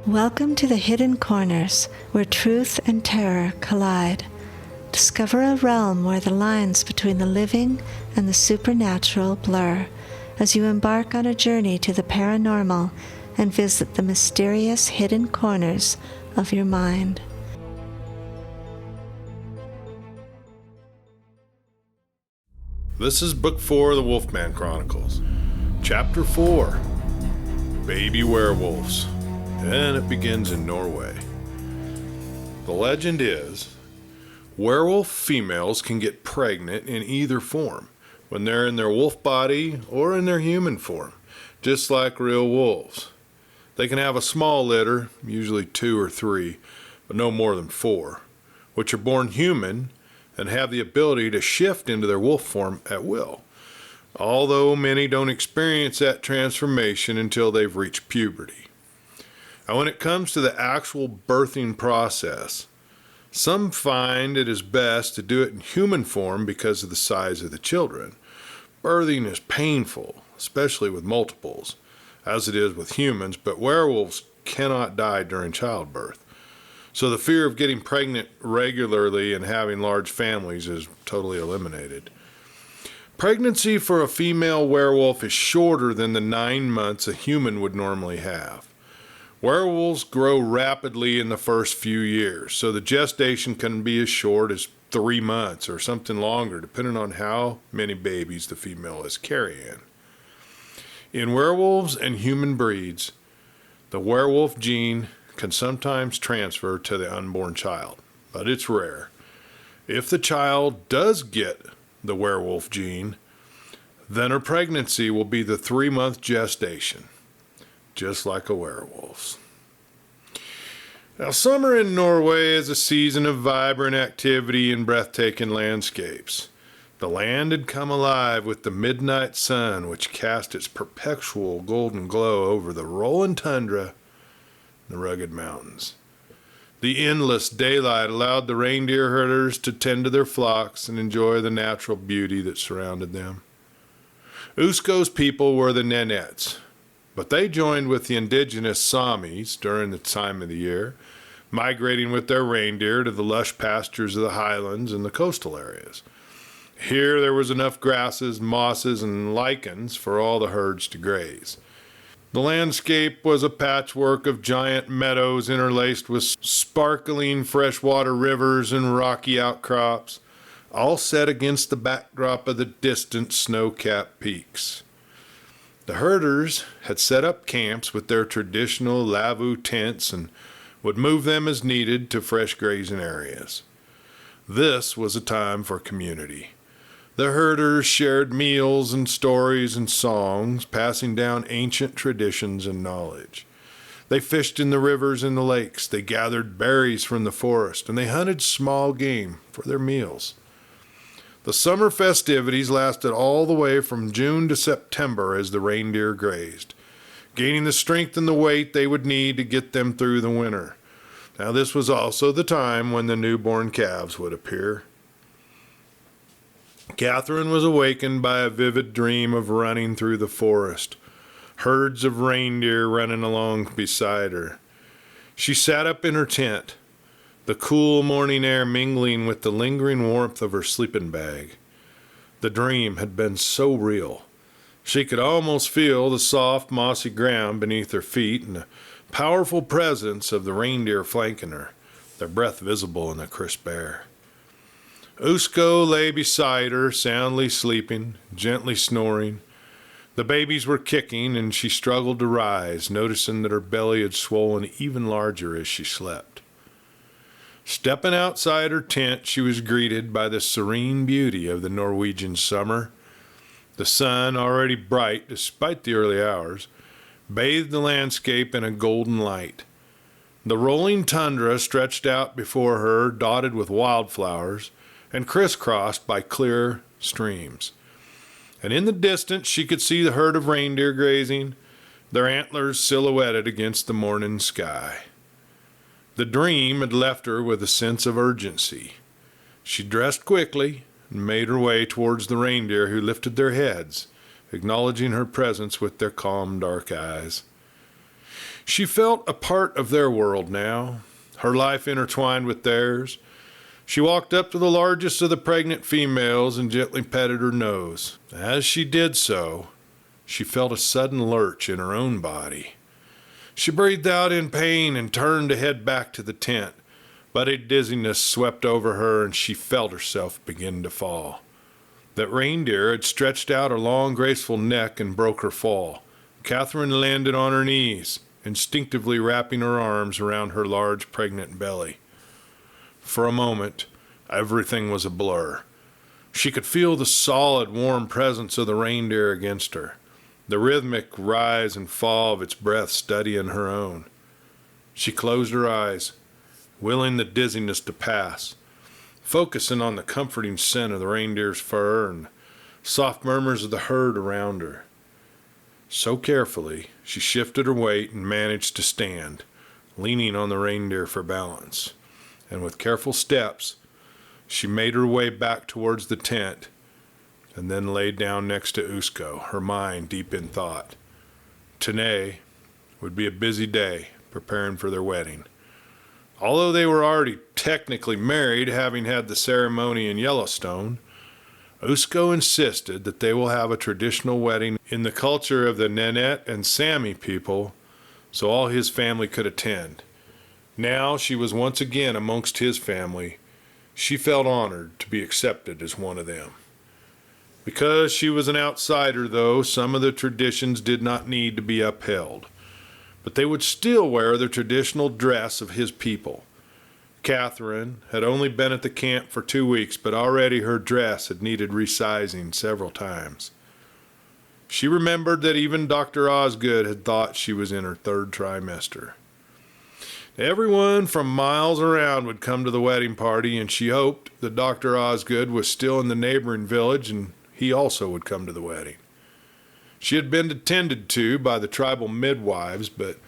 Welcome to the hidden corners where truth and terror collide. Discover a realm where the lines between the living and the supernatural blur as you embark on a journey to the paranormal and visit the mysterious hidden corners of your mind. This is Book 4 of the Wolfman Chronicles, Chapter 4, Baby Werewolves, and it begins in Norway. The legend is, werewolf females can get pregnant in either form, when they're in their wolf body or in their human form, just like real wolves. They can have a small litter, usually 2 or 3, but no more than 4, which are born human and have the ability to shift into their wolf form at will, although many don't experience that transformation until they've reached puberty. Now, when it comes to the actual birthing process, some find it is best to do it in human form because of the size of the children. Birthing is painful, especially with multiples, as it is with humans, but werewolves cannot die during childbirth. So the fear of getting pregnant regularly and having large families is totally eliminated. Pregnancy for a female werewolf is shorter than the 9 months a human would normally have. Werewolves grow rapidly in the first few years, so the gestation can be as short as 3 months or something longer, depending on how many babies the female is carrying. In werewolves and human breeds, the werewolf gene can sometimes transfer to the unborn child, but it's rare. If the child does get the werewolf gene, then her pregnancy will be the 3-month gestation, just like a werewolf's. Now, summer in Norway is a season of vibrant activity and breathtaking landscapes. The land had come alive with the midnight sun, which cast its perpetual golden glow over the rolling tundra and the rugged mountains. The endless daylight allowed the reindeer herders to tend to their flocks and enjoy the natural beauty that surrounded them. Usko's people were the Nenets, but they joined with the indigenous Samis during the time of the year, migrating with their reindeer to the lush pastures of the highlands and the coastal areas. Here there was enough grasses, mosses, and lichens for all the herds to graze. The landscape was a patchwork of giant meadows interlaced with sparkling freshwater rivers and rocky outcrops, all set against the backdrop of the distant snow-capped peaks. The herders had set up camps with their traditional lavu tents and would move them as needed to fresh grazing areas. This was a time for community. The herders shared meals and stories and songs, passing down ancient traditions and knowledge. They fished in the rivers and the lakes, they gathered berries from the forest, and they hunted small game for their meals. The summer festivities lasted all the way from June to September as the reindeer grazed, gaining the strength and the weight they would need to get them through the winter. Now, this was also the time when the newborn calves would appear. Catherine was awakened by a vivid dream of running through the forest, herds of reindeer running along beside her. She sat up in her tent, the cool morning air mingling with the lingering warmth of her sleeping bag. The dream had been so real. She could almost feel the soft, mossy ground beneath her feet and the powerful presence of the reindeer flanking her, their breath visible in the crisp air. Usko lay beside her, soundly sleeping, gently snoring. The babies were kicking, and she struggled to rise, noticing that her belly had swollen even larger as she slept. Stepping outside her tent, she was greeted by the serene beauty of the Norwegian summer. The sun, already bright despite the early hours, bathed the landscape in a golden light. The rolling tundra stretched out before her, dotted with wildflowers, and crisscrossed by clear streams. And in the distance she could see the herd of reindeer grazing, their antlers silhouetted against the morning sky. The dream had left her with a sense of urgency. She dressed quickly and made her way towards the reindeer, who lifted their heads, acknowledging her presence with their calm dark eyes. She felt a part of their world now, her life intertwined with theirs. She walked up to the largest of the pregnant females and gently petted her nose. As she did so, she felt a sudden lurch in her own body. She breathed out in pain and turned to head back to the tent, but a dizziness swept over her and she felt herself begin to fall. That reindeer had stretched out her long, graceful neck and broke her fall. Catherine landed on her knees, instinctively wrapping her arms around her large, pregnant belly. For a moment, everything was a blur. She could feel the solid, warm presence of the reindeer against her, the rhythmic rise and fall of its breath steadying her own. She closed her eyes, willing the dizziness to pass, focusing on the comforting scent of the reindeer's fur and soft murmurs of the herd around her. So carefully, she shifted her weight and managed to stand, leaning on the reindeer for balance. And with careful steps, she made her way back towards the tent and then laid down next to Usko, her mind deep in thought. Today would be a busy day preparing for their wedding. Although they were already technically married, having had the ceremony in Yellowstone, Usko insisted that they will have a traditional wedding in the culture of the Nenet and Sami people, so all his family could attend. Now she was once again amongst his family. She felt honored to be accepted as one of them. Because she was an outsider, though, some of the traditions did not need to be upheld, but they would still wear the traditional dress of his people. Catherine had only been at the camp for 2 weeks, but already her dress had needed resizing several times. She remembered that even Dr. Osgood had thought she was in her 3rd trimester. Everyone from miles around would come to the wedding party, and she hoped that Dr. Osgood was still in the neighboring village and he also would come to the wedding. She had been attended to by the tribal midwives, but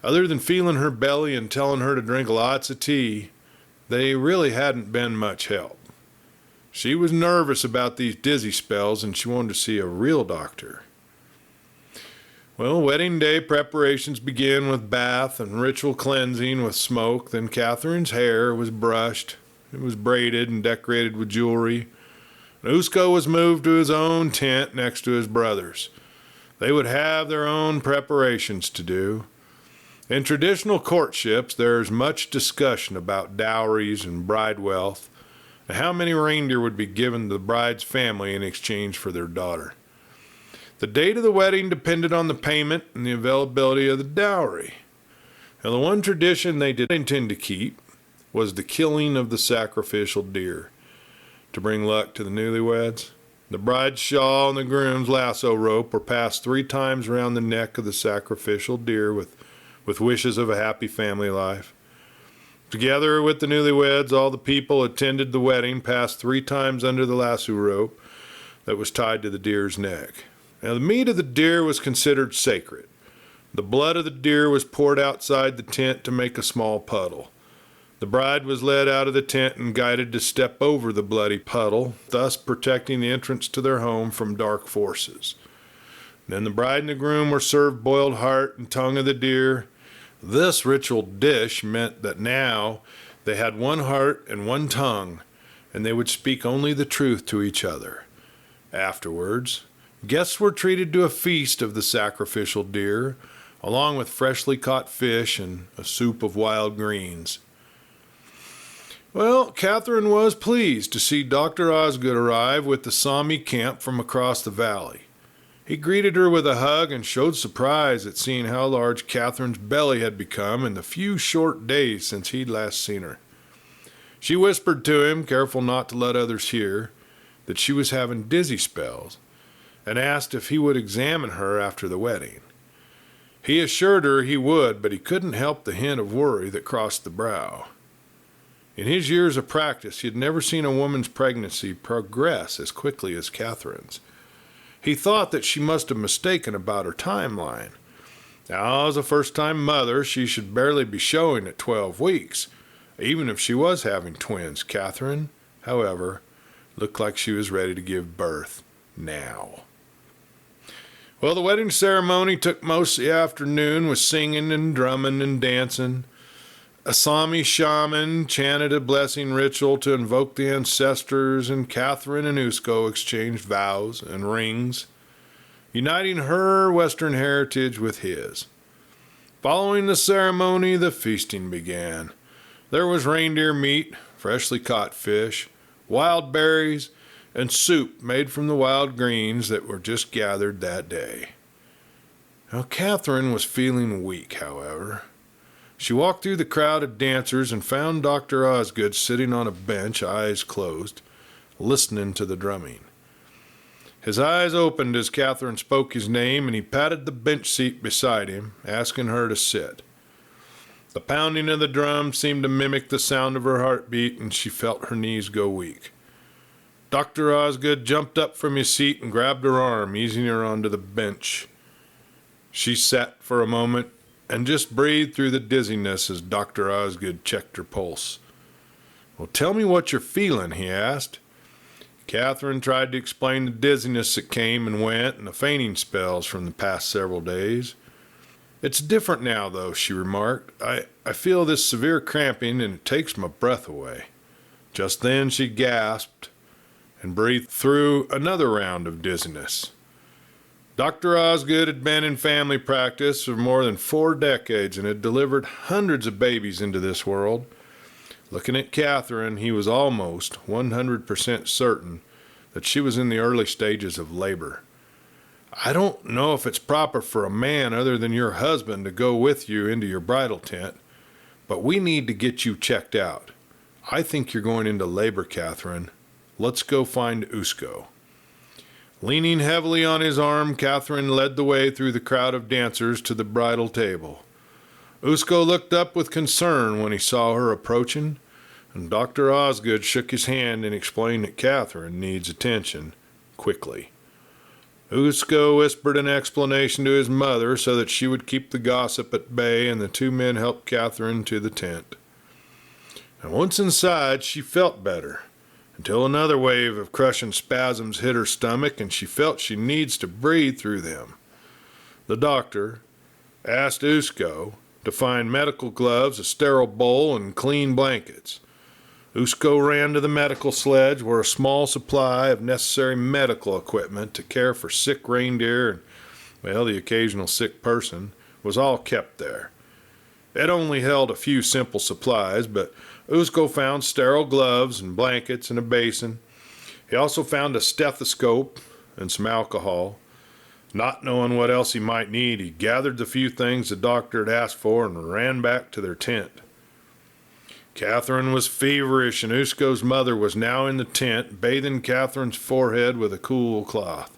other than feeling her belly and telling her to drink lots of tea, they really hadn't been much help. She was nervous about these dizzy spells and she wanted to see a real doctor. Well, wedding day preparations began with bath and ritual cleansing with smoke. Then Catherine's hair was brushed, it was braided and decorated with jewelry. Usko was moved to his own tent next to his brother's. They would have their own preparations to do. In traditional courtships, there is much discussion about dowries and bride wealth, and how many reindeer would be given to the bride's family in exchange for their daughter. The date of the wedding depended on the payment and the availability of the dowry. Now, the one tradition they did intend to keep was the killing of the sacrificial deer to bring luck to the newlyweds. The bride's shawl and the groom's lasso rope were passed 3 times around the neck of the sacrificial deer with wishes of a happy family life. Together with the newlyweds, all the people attended the wedding passed 3 times under the lasso rope that was tied to the deer's neck. Now, the meat of the deer was considered sacred. The blood of the deer was poured outside the tent to make a small puddle. The bride was led out of the tent and guided to step over the bloody puddle, thus protecting the entrance to their home from dark forces. Then the bride and the groom were served boiled heart and tongue of the deer. This ritual dish meant that now they had one heart and one tongue, and they would speak only the truth to each other. Afterwards, guests were treated to a feast of the sacrificial deer, along with freshly caught fish and a soup of wild greens. Well, Catherine was pleased to see Dr. Osgood arrive with the Sami camp from across the valley. He greeted her with a hug and showed surprise at seeing how large Catherine's belly had become in the few short days since he'd last seen her. She whispered to him, careful not to let others hear, that she was having dizzy spells, and asked if he would examine her after the wedding. He assured her he would, but he couldn't help the hint of worry that crossed the brow. In his years of practice, he had never seen a woman's pregnancy progress as quickly as Catherine's. He thought that she must have mistaken about her timeline. Now, as a first-time mother, she should barely be showing at 12 weeks, even if she was having twins. Catherine, however, looked like she was ready to give birth now. Well, the wedding ceremony took most of the afternoon with singing and drumming and dancing. A Sami shaman chanted a blessing ritual to invoke the ancestors, and Catherine and Usko exchanged vows and rings, uniting her Western heritage with his. Following the ceremony, the feasting began. There was reindeer meat, freshly caught fish, wild berries, and soup made from the wild greens that were just gathered that day. Now, Catherine was feeling weak, however. She walked through the crowd of dancers and found Dr. Osgood sitting on a bench, eyes closed, listening to the drumming. His eyes opened as Catherine spoke his name, and he patted the bench seat beside him, asking her to sit. The pounding of the drum seemed to mimic the sound of her heartbeat, and she felt her knees go weak. Dr. Osgood jumped up from his seat and grabbed her arm, easing her onto the bench. She sat for a moment and just breathed through the dizziness as Dr. Osgood checked her pulse. "Well, tell me what you're feeling," he asked. Catherine tried to explain the dizziness that came and went and the fainting spells from the past several days. "It's different now, though," she remarked. I feel this severe cramping and it takes my breath away." Just then she gasped and breathed through another round of dizziness. Dr. Osgood had been in family practice for more than 4 decades and had delivered hundreds of babies into this world. Looking at Catherine, he was almost 100% certain that she was in the early stages of labor. "I don't know if it's proper for a man other than your husband to go with you into your bridal tent, but we need to get you checked out. I think you're going into labor, Catherine. Let's go find Usko." Leaning heavily on his arm, Catherine led the way through the crowd of dancers to the bridal table. Usko looked up with concern when he saw her approaching, and Dr. Osgood shook his hand and explained that Catherine needs attention quickly. Usko whispered an explanation to his mother so that she would keep the gossip at bay, and the 2 men helped Catherine to the tent. And once inside, she felt better, until another wave of crushing spasms hit her stomach and she felt she needs to breathe through them. The doctor asked Usko to find medical gloves, a sterile bowl, and clean blankets. Usko ran to the medical sledge where a small supply of necessary medical equipment to care for sick reindeer and, well, the occasional sick person was all kept there. It only held a few simple supplies, but Usko found sterile gloves and blankets and a basin. He also found a stethoscope and some alcohol. Not knowing what else he might need, he gathered the few things the doctor had asked for and ran back to their tent. Catherine was feverish, and Usko's mother was now in the tent, bathing Catherine's forehead with a cool cloth.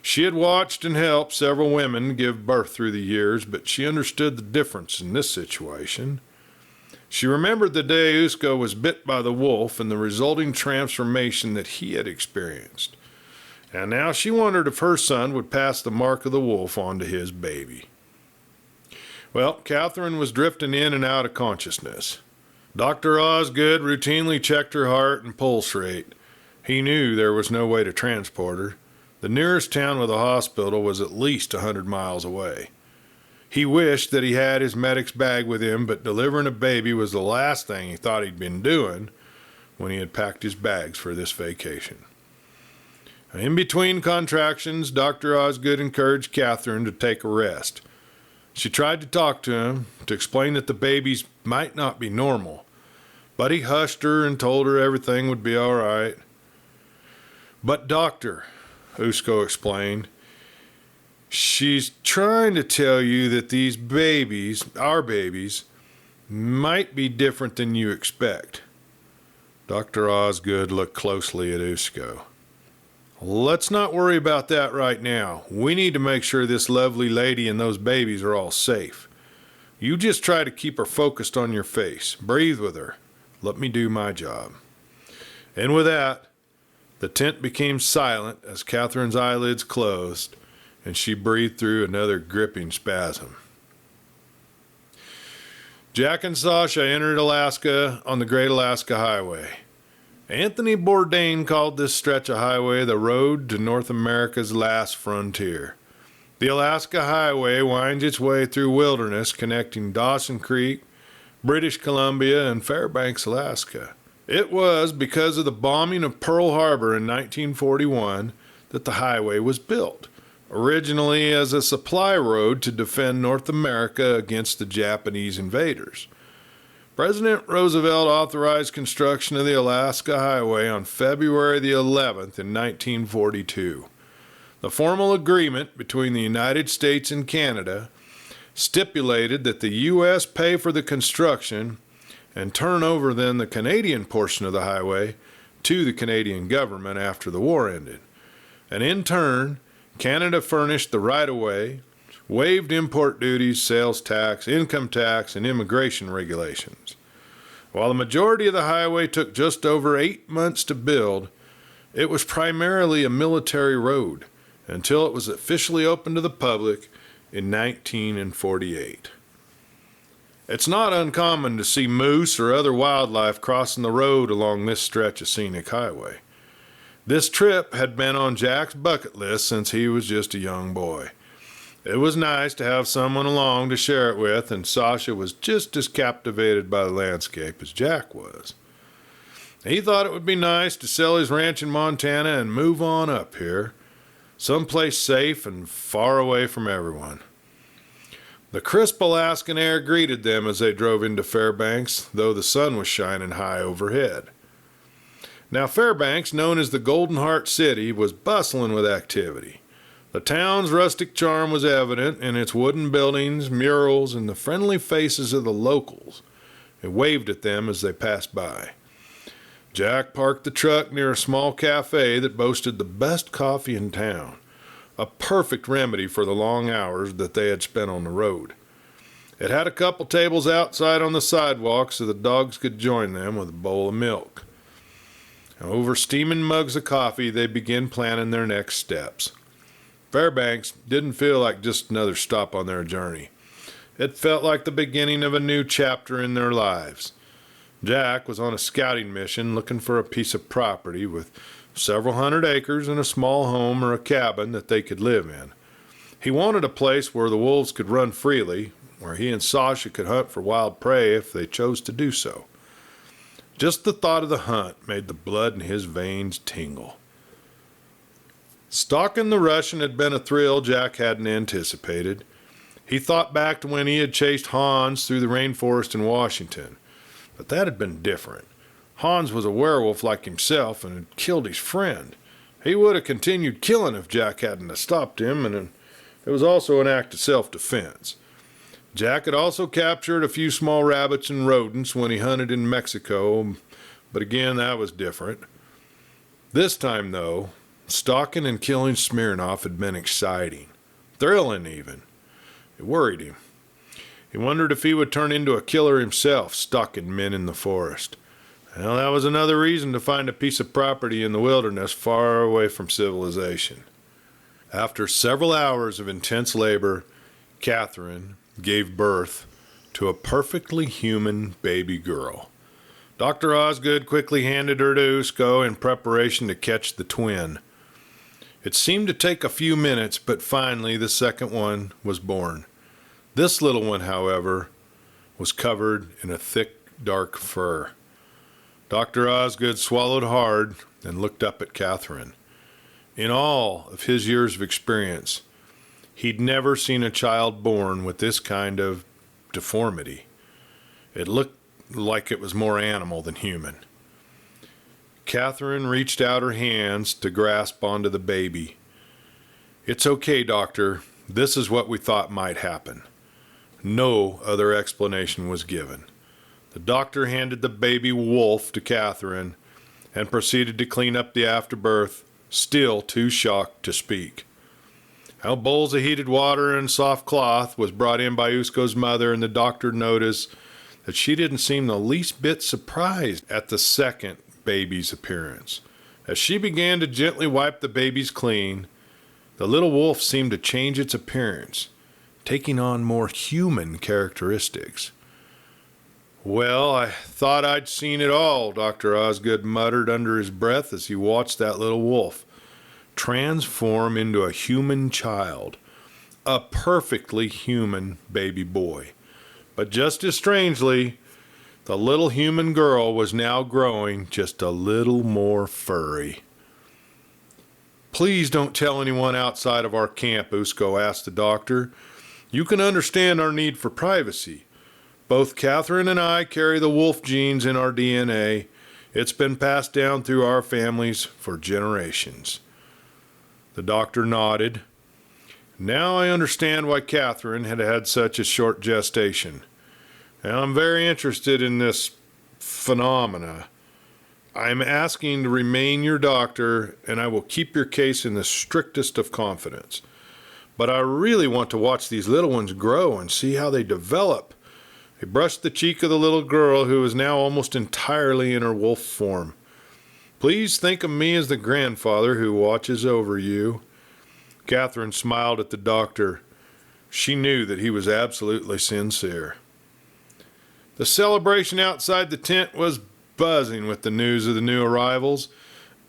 She had watched and helped several women give birth through the years, but she understood the difference in this situation. She remembered the day Usko was bit by the wolf and the resulting transformation that he had experienced. And now she wondered if her son would pass the mark of the wolf on to his baby. Well, Catherine was drifting in and out of consciousness. Dr. Osgood routinely checked her heart and pulse rate. He knew there was no way to transport her. The nearest town with a hospital was at least 100 miles away. He wished that he had his medic's bag with him, but delivering a baby was the last thing he thought he'd been doing when he had packed his bags for this vacation. In between contractions, Dr. Osgood encouraged Catherine to take a rest. She tried to talk to him, to explain that the babies might not be normal, but he hushed her and told her everything would be all right. "But doctor," Usko explained, "she's trying to tell you that these babies, our babies, might be different than you expect." Dr. Osgood looked closely at Usko. "Let's not worry about that right now. We need to make sure this lovely lady and those babies are all safe. You just try to keep her focused on your face. Breathe with her. Let me do my job." And with that, the tent became silent as Catherine's eyelids closed and she breathed through another gripping spasm. Jack and Sasha entered Alaska on the Great Alaska Highway. Anthony Bourdain called this stretch of highway the road to North America's last frontier. The Alaska Highway winds its way through wilderness connecting Dawson Creek, British Columbia, and Fairbanks, Alaska. It was because of the bombing of Pearl Harbor in 1941 that the highway was built, originally as a supply road to defend North America against the Japanese invaders. President Roosevelt authorized construction of the Alaska Highway on February the 11th in 1942. The formal agreement between the United States and Canada stipulated that the U.S. pay for the construction and turn over then the Canadian portion of the highway to the Canadian government after the war ended. And in turn, Canada furnished the right-of-way, waived import duties, sales tax, income tax, and immigration regulations. While the majority of the highway took just over 8 months to build, it was primarily a military road until it was officially opened to the public in 1948. It's not uncommon to see moose or other wildlife crossing the road along this stretch of scenic highway. This trip had been on Jack's bucket list since he was just a young boy. It was nice to have someone along to share it with, and Sasha was just as captivated by the landscape as Jack was. He thought it would be nice to sell his ranch in Montana and move on up here, someplace safe and far away from everyone. The crisp Alaskan air greeted them as they drove into Fairbanks, though the sun was shining high overhead. Now Fairbanks, known as the Golden Heart City, was bustling with activity. The town's rustic charm was evident in its wooden buildings, murals, and the friendly faces of the locals, and waved at them as they passed by. Jack parked the truck near a small cafe that boasted the best coffee in town, a perfect remedy for the long hours that they had spent on the road. It had a couple tables outside on the sidewalk so the dogs could join them with a bowl of milk. Over steaming mugs of coffee, they began planning their next steps. Fairbanks didn't feel like just another stop on their journey. It felt like the beginning of a new chapter in their lives. Jack was on a scouting mission looking for a piece of property with several hundred acres and a small home or a cabin that they could live in. He wanted a place where the wolves could run freely, where he and Sasha could hunt for wild prey if they chose to do so. Just the thought of the hunt made the blood in his veins tingle. Stalking the Russian had been a thrill Jack hadn't anticipated. He thought back to when he had chased Hans through the rainforest in Washington. But that had been different. Hans was a werewolf like himself and had killed his friend. He would have continued killing if Jack hadn't stopped him, and it was also an act of self-defense. Jack had also captured a few small rabbits and rodents when he hunted in Mexico, but again, that was different. This time, though, stalking and killing Smirnoff had been exciting, thrilling even. It worried him. He wondered if he would turn into a killer himself, stalking men in the forest. Well, that was another reason to find a piece of property in the wilderness far away from civilization. After several hours of intense labor, Catherine gave birth to a perfectly human baby girl. Dr. Osgood quickly handed her to Usko in preparation to catch the twin. It seemed to take a few minutes, but finally the second one was born. This little one, however, was covered in a thick, dark fur. Dr. Osgood swallowed hard and looked up at Catherine. In all of his years of experience, he'd never seen a child born with this kind of deformity. It looked like it was more animal than human. Catherine reached out her hands to grasp onto the baby. "It's okay, doctor. This is what we thought might happen." No other explanation was given. The doctor handed the baby wolf to Catherine and proceeded to clean up the afterbirth, still too shocked to speak. Bowls of heated water and soft cloth was brought in by Usko's mother, and the doctor noticed that she didn't seem the least bit surprised at the second baby's appearance. As she began to gently wipe the babies clean, the little wolf seemed to change its appearance, taking on more human characteristics. "Well, I thought I'd seen it all," Dr. Osgood muttered under his breath as he watched that little wolf transform into a human child, a perfectly human baby boy. But just as strangely, the little human girl was now growing just a little more furry. "Please don't tell anyone outside of our camp," Usko asked the doctor. "You can understand our need for privacy. Both Catherine and I carry the wolf genes in our DNA. It's been passed down through our families for generations." The doctor nodded. "Now I understand why Catherine had had such a short gestation. And I'm very interested in this phenomena. I'm asking to remain your doctor, and I will keep your case in the strictest of confidence. But I really want to watch these little ones grow and see how they develop." He brushed the cheek of the little girl, who was now almost entirely in her wolf form. "Please think of me as the grandfather who watches over you." Catherine smiled at the doctor. She knew that he was absolutely sincere. The celebration outside the tent was buzzing with the news of the new arrivals.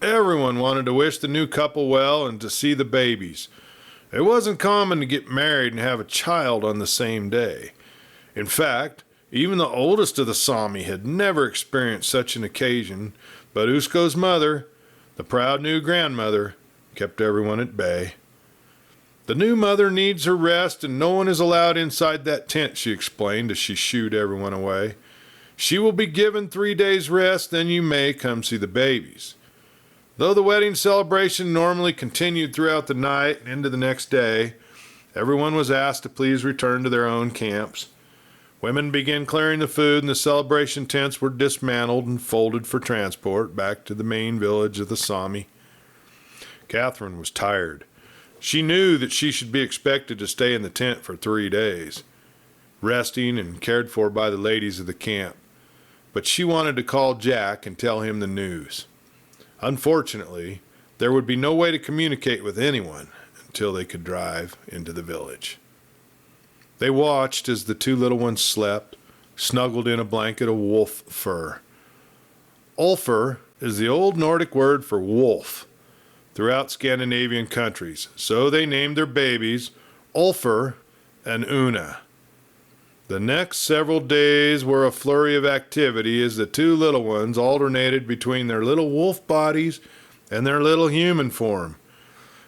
Everyone wanted to wish the new couple well and to see the babies. It wasn't common to get married and have a child on the same day. In fact, even the oldest of the Sami had never experienced such an occasion, but Usko's mother, the proud new grandmother, kept everyone at bay. "The new mother needs her rest, and no one is allowed inside that tent," she explained as she shooed everyone away. "She will be given 3 days' rest, then you may come see the babies." Though the wedding celebration normally continued throughout the night and into the next day, everyone was asked to please return to their own camps. Women began clearing the food, and the celebration tents were dismantled and folded for transport back to the main village of the Sami. Catherine was tired. She knew that she should be expected to stay in the tent for 3 days, resting and cared for by the ladies of the camp. But she wanted to call Jack and tell him the news. Unfortunately, there would be no way to communicate with anyone until they could drive into the village. They watched as the 2 little ones slept, snuggled in a blanket of wolf fur. Ulfr is the old Nordic word for wolf throughout Scandinavian countries, so they named their babies Ulfr and Una. The next several days were a flurry of activity as the 2 little ones alternated between their little wolf bodies and their little human form.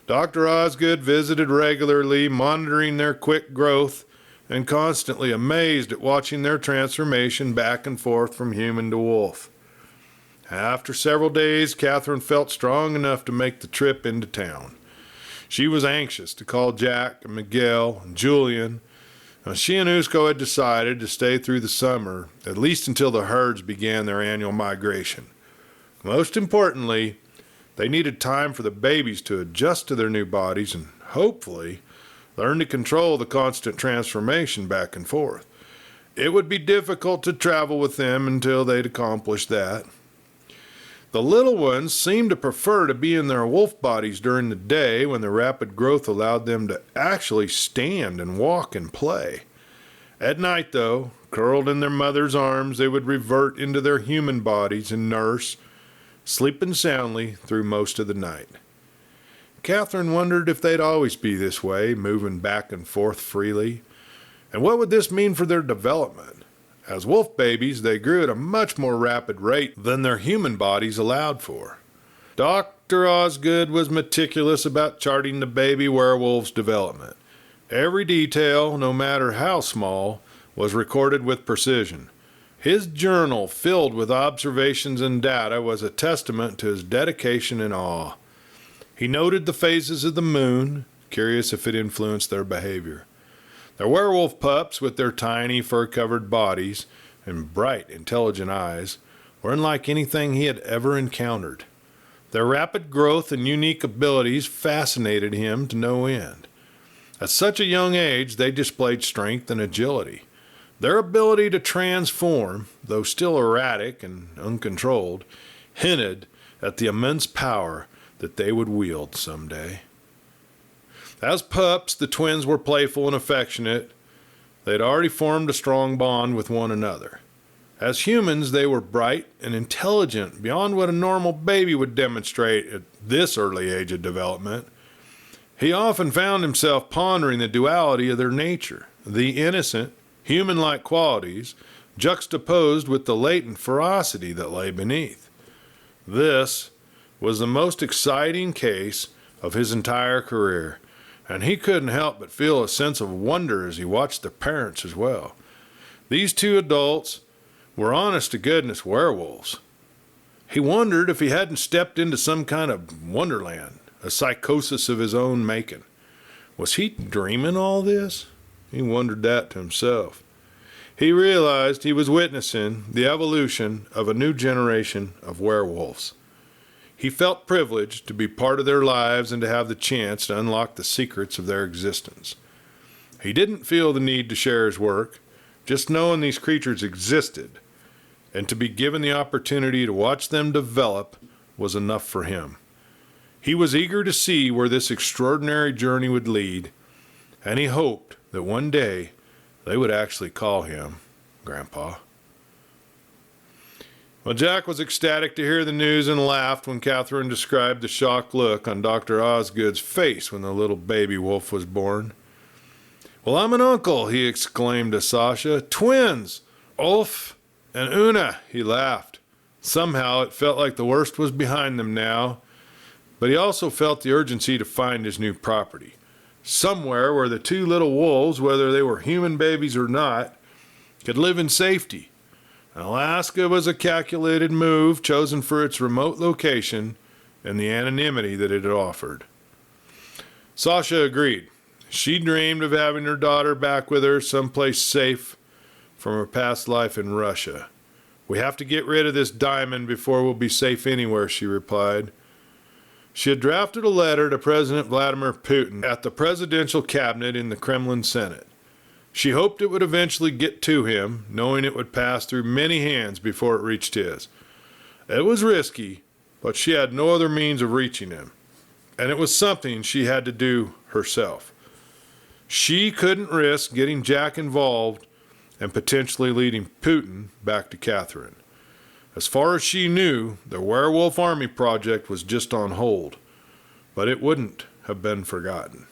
Dr. Osgood visited regularly, monitoring their quick growth and constantly amazed at watching their transformation back and forth from human to wolf. After several days, Catherine felt strong enough to make the trip into town. She was anxious to call Jack and Miguel and Julian. She and Usko had decided to stay through the summer, at least until the herds began their annual migration. Most importantly, they needed time for the babies to adjust to their new bodies and, hopefully, learn to control the constant transformation back and forth. It would be difficult to travel with them until they'd accomplished that. The little ones seemed to prefer to be in their wolf bodies during the day, when the rapid growth allowed them to actually stand and walk and play. At night, though, curled in their mother's arms, they would revert into their human bodies and nurse, sleeping soundly through most of the night. Catherine wondered if they'd always be this way, moving back and forth freely. And what would this mean for their development? As wolf babies, they grew at a much more rapid rate than their human bodies allowed for. Dr. Osgood was meticulous about charting the baby werewolf's development. Every detail, no matter how small, was recorded with precision. His journal, filled with observations and data, was a testament to his dedication and awe. He noted the phases of the moon, curious if it influenced their behavior. The werewolf pups, with their tiny fur-covered bodies and bright, intelligent eyes, were unlike anything he had ever encountered. Their rapid growth and unique abilities fascinated him to no end. At such a young age, they displayed strength and agility. Their ability to transform, though still erratic and uncontrolled, hinted at the immense power that they would wield someday. As pups, the twins were playful and affectionate. They had already formed a strong bond with one another. As humans, they were bright and intelligent beyond what a normal baby would demonstrate at this early age of development. He often found himself pondering the duality of their nature, the innocent, human-like qualities juxtaposed with the latent ferocity that lay beneath. This was the most exciting case of his entire career, and he couldn't help but feel a sense of wonder as he watched their parents as well. These two adults were honest-to-goodness werewolves. He wondered if he hadn't stepped into some kind of wonderland, a psychosis of his own making. Was he dreaming all this? He wondered that to himself. He realized he was witnessing the evolution of a new generation of werewolves. He felt privileged to be part of their lives and to have the chance to unlock the secrets of their existence. He didn't feel the need to share his work. Just knowing these creatures existed and to be given the opportunity to watch them develop was enough for him. He was eager to see where this extraordinary journey would lead, and he hoped that one day they would actually call him Grandpa. Well, Jack was ecstatic to hear the news and laughed when Catherine described the shocked look on Dr. Osgood's face when the little baby wolf was born. "Well, I'm an uncle," he exclaimed to Sasha. "Twins! Ulf and Una," he laughed. Somehow it felt like the worst was behind them now, but he also felt the urgency to find his new property. Somewhere where the two little wolves, whether they were human babies or not, could live in safety. Alaska was a calculated move chosen for its remote location and the anonymity that it offered. Sasha agreed. She dreamed of having her daughter back with her someplace safe from her past life in Russia. "We have to get rid of this diamond before we'll be safe anywhere," she replied. She had drafted a letter to President Vladimir Putin at the presidential cabinet in the Kremlin Senate. She hoped it would eventually get to him, knowing it would pass through many hands before it reached his. It was risky, but she had no other means of reaching him, and it was something she had to do herself. She couldn't risk getting Jack involved and potentially leading Putin back to Catherine. As far as she knew, the Werewolf Army project was just on hold, but it wouldn't have been forgotten.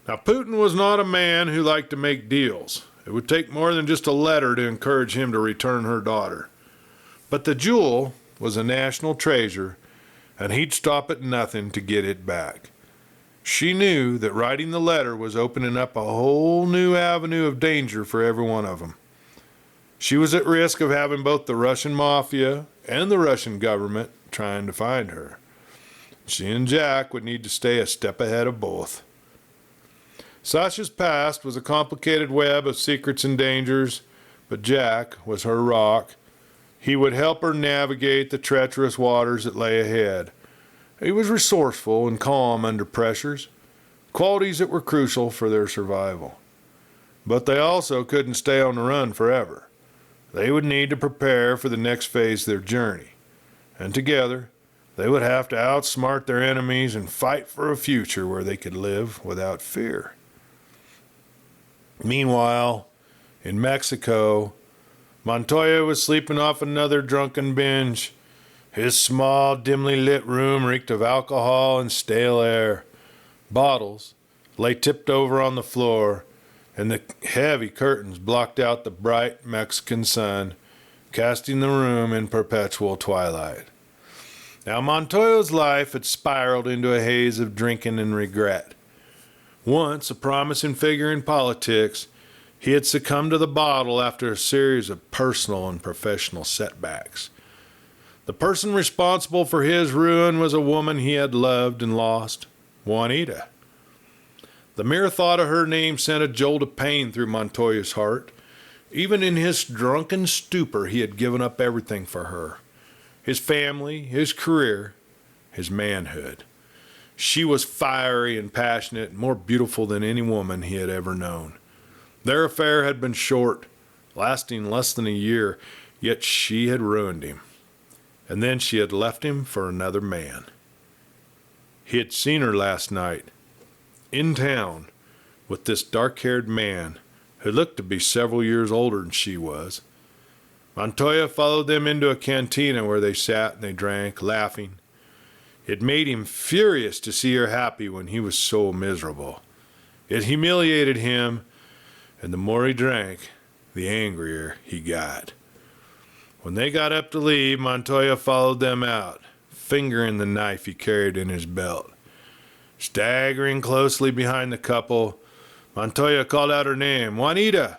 Now, Putin was not a man who liked to make deals. It would take more than just a letter to encourage him to return her daughter. But the jewel was a national treasure, and he'd stop at nothing to get it back. She knew that writing the letter was opening up a whole new avenue of danger for every one of them. She was at risk of having both the Russian mafia and the Russian government trying to find her. She and Jack would need to stay a step ahead of both. Sasha's past was a complicated web of secrets and dangers, but Jack was her rock. He would help her navigate the treacherous waters that lay ahead. He was resourceful and calm under pressures, qualities that were crucial for their survival. But they also couldn't stay on the run forever. They would need to prepare for the next phase of their journey, and together they would have to outsmart their enemies and fight for a future where they could live without fear. Meanwhile, in Mexico, Montoya was sleeping off another drunken binge. His small, dimly lit room reeked of alcohol and stale air. Bottles lay tipped over on the floor, and the heavy curtains blocked out the bright Mexican sun, casting the room in perpetual twilight. Now, Montoya's life had spiraled into a haze of drinking and regret. Once a promising figure in politics, he had succumbed to the bottle after a series of personal and professional setbacks. The person responsible for his ruin was a woman he had loved and lost, Juanita. The mere thought of her name sent a jolt of pain through Montoya's heart. Even in his drunken stupor, he had given up everything for her. His family, his career, his manhood. She was fiery and passionate, more beautiful than any woman he had ever known. Their affair had been short, lasting less than a year, yet she had ruined him. And then she had left him for another man. He had seen her last night, in town, with this dark-haired man who looked to be several years older than she was. Montoya followed them into a cantina where they sat and they drank, laughing. It made him furious to see her happy when he was so miserable. It humiliated him, and the more he drank, the angrier he got. When they got up to leave, Montoya followed them out, fingering the knife he carried in his belt. Staggering closely behind the couple, Montoya called out her name, "Juanita!"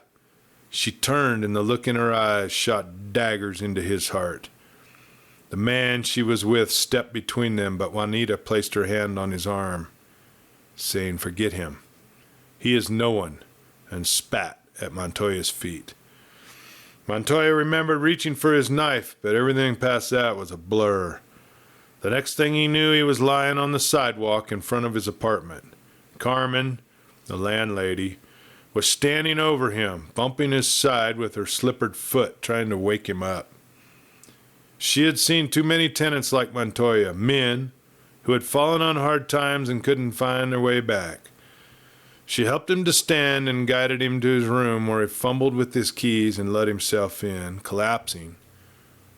She turned, and the look in her eyes shot daggers into his heart. The man she was with stepped between them, but Juanita placed her hand on his arm, saying, "Forget him. He is no one," and spat at Montoya's feet. Montoya remembered reaching for his knife, but everything past that was a blur. The next thing he knew, he was lying on the sidewalk in front of his apartment. Carmen, the landlady, was standing over him, bumping his side with her slippered foot, trying to wake him up. She had seen too many tenants like Montoya, men who had fallen on hard times and couldn't find their way back. She helped him to stand and guided him to his room, where he fumbled with his keys and let himself in, collapsing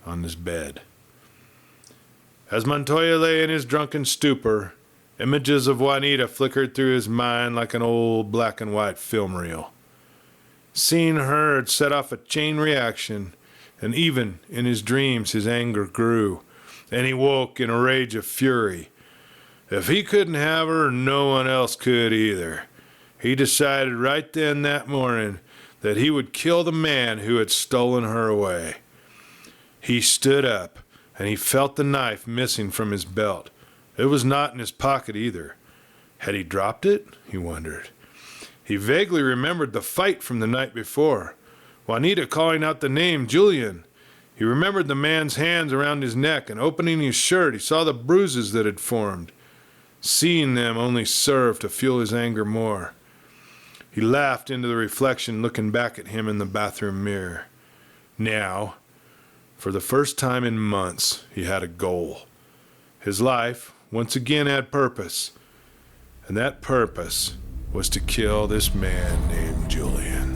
on his bed. As Montoya lay in his drunken stupor, images of Juanita flickered through his mind like an old black and white film reel. Seeing her had set off a chain reaction, and even in his dreams his anger grew, and he woke in a rage of fury. If he couldn't have her, no one else could either. He decided right then that morning that he would kill the man who had stolen her away. He stood up, and he felt the knife missing from his belt. It was not in his pocket either. Had he dropped it? He wondered. He vaguely remembered the fight from the night before. Juanita calling out the name, Julian. He remembered the man's hands around his neck, and opening his shirt, he saw the bruises that had formed. Seeing them only served to fuel his anger more. He laughed into the reflection looking back at him in the bathroom mirror. Now, for the first time in months, he had a goal. His life once again had purpose, and that purpose was to kill this man named Julian.